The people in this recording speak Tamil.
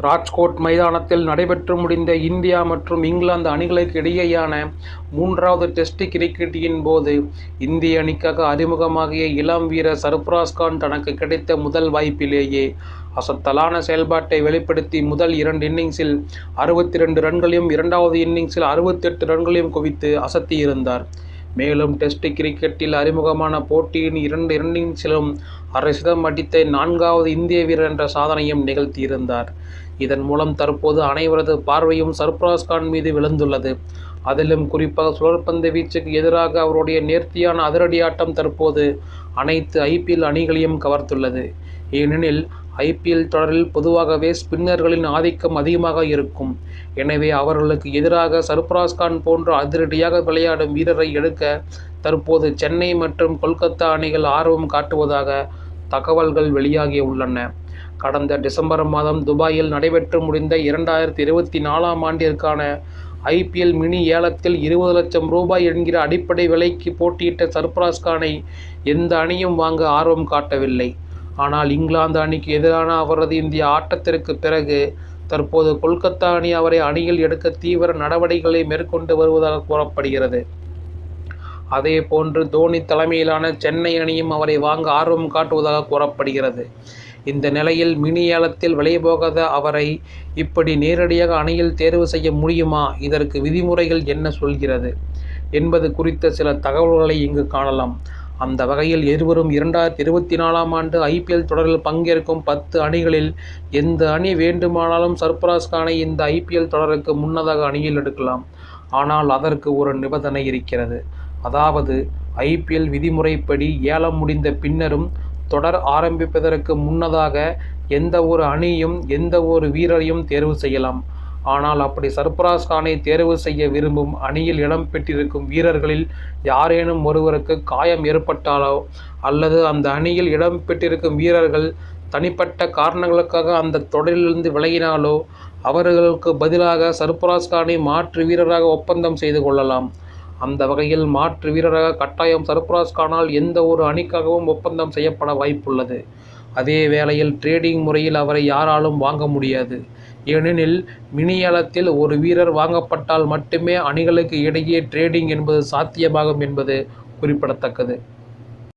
ராஜ்கோட் மைதானத்தில் நடைபெற்று முடிந்த இந்தியா மற்றும் இங்கிலாந்து அணிகளுக்கு இடையேயான 3வது டெஸ்ட் கிரிக்கெட்டின் போது இந்திய அணிக்காக அறிமுகமாகிய இளம் வீரர் சர்ஃபராஸ் கான் தனக்கு கிடைத்த முதல் வாய்ப்பிலேயே அசத்தலான செயல்பாட்டை வெளிப்படுத்தி முதல் 2 இன்னிங்ஸில் 62 ரன்களையும் 2வது இன்னிங்ஸில் 68 ரன்களையும் குவித்து அசத்தியிருந்தார். மேலும் டெஸ்ட் கிரிக்கெட்டில் அறிமுகமான போட்டியின் 2 இன்னிங்ஸிலும் அரை சதம் அடித்த 4வது இந்திய வீரர் என்ற சாதனையும் நிகழ்த்தியிருந்தார். இதன் மூலம் தற்போது அனைவரது பார்வையும் சர்ஃபராஸ் கான் மீது விழுந்துள்ளது. அதிலும் குறிப்பாக சுழற்பந்து வீச்சுக்கு எதிராக அவருடைய நேர்த்தியான அதிரடி ஆட்டம் தற்போது அனைத்து ஐபிஎல் அணிகளையும் கவர்ந்துள்ளது. ஏனெனில் ஐபிஎல் தொடரில் பொதுவாகவே ஸ்பின்னர்களின் ஆதிக்கம் அதிகமாக இருக்கும். எனவே அவர்களுக்கு எதிராக சர்ஃபராஸ் கான் போன்ற அதிரடியாக விளையாடும் வீரரை எடுக்க தற்போது சென்னை மற்றும் கொல்கத்தா அணிகள் ஆர்வம் காட்டுவதாக தகவல்கள் வெளியாகியுள்ளன. கடந்த டிசம்பர் மாதம் துபாயில் நடைபெற்று முடிந்த 2024ஆம் ஆண்டிற்கான ஐபிஎல் மினி ஏலத்தில் 20 லட்சம் ரூபாய் என்கிற அடிப்படை விலைக்கு போட்டியிட்ட சர்ஃபராஸ் கானை எந்த அணியும் வாங்க ஆர்வம் காட்டவில்லை. ஆனால் இங்கிலாந்து அணிக்கு எதிரான அவரது இந்த ஆட்டத்திற்கு பிறகு தற்போது கொல்கத்தா அணி அவரை அணியில் எடுக்க தீவிர நடவடிக்கைகளை மேற்கொண்டு வருவதாக கூறப்படுகிறது. அதேபோன்று தோனி தலைமையிலான சென்னை அணியும் அவரை வாங்க ஆர்வம் காட்டுவதாக கூறப்படுகிறது. இந்த நிலையில் மினி ஏலத்தில் விலைபோகாத அவரை இப்படி நேரடியாக அணியில் தேர்வு செய்ய முடியுமா? இதற்கு விதிமுறைகள் என்ன சொல்கிறது என்பது குறித்த சில தகவல்களை இங்கு காணலாம். அந்த வகையில் இருவரும் 2024ஆம் ஆண்டு ஐபிஎல் தொடரில் பங்கேற்கும் 10 அணிகளில் எந்த அணி வேண்டுமானாலும் சர்ஃபராஸ் கானை இந்த ஐபிஎல் தொடருக்கு முன்னதாக அணியில் எடுக்கலாம். ஆனால் அதற்கு ஒரு நிபந்தனை இருக்கிறது. அதாவது ஐபிஎல் விதிமுறைப்படி ஏலம் முடிந்த பின்னரும் தொடர் ஆரம்பிப்பதற்கு முன்னதாக எந்த ஒரு அணியும் எந்த ஒரு வீரரையும் தேர்வு செய்யலாம். ஆனால் அப்படி சர்ஃபராஸ் கானை தேர்வு செய்ய விரும்பும் அணியில் இடம் பெற்றிருக்கும் வீரர்களில் யாரேனும் ஒருவருக்கு காயம் ஏற்பட்டாலோ அல்லது அந்த அணியில் இடம் பெற்றிருக்கும் வீரர்கள் தனிப்பட்ட காரணங்களுக்காக அந்த தொடரிலிருந்து விலகினாலோ அவர்களுக்கு பதிலாக சர்ஃபராஸ் கானை மாற்று வீரராக ஒப்பந்தம் செய்து கொள்ளலாம். அந்த வகையில் மாற்று வீரராக கட்டாயம் சர்ஃபராஸ் கானால் எந்த ஒரு அணிக்காகவும் ஒப்பந்தம் செய்யப்பட வாய்ப்புள்ளது. அதே வேளையில் ட்ரேடிங் முறையில் அவரை யாராலும் வாங்க முடியாது. ஏனெனில் மினி ஏலத்தில் ஒரு வீரர் வாங்கப்பட்டால் மட்டுமே அணிகளுக்கு இடையே ட்ரேடிங் என்பது சாத்தியமாகும் என்பது குறிப்பிடத்தக்கது.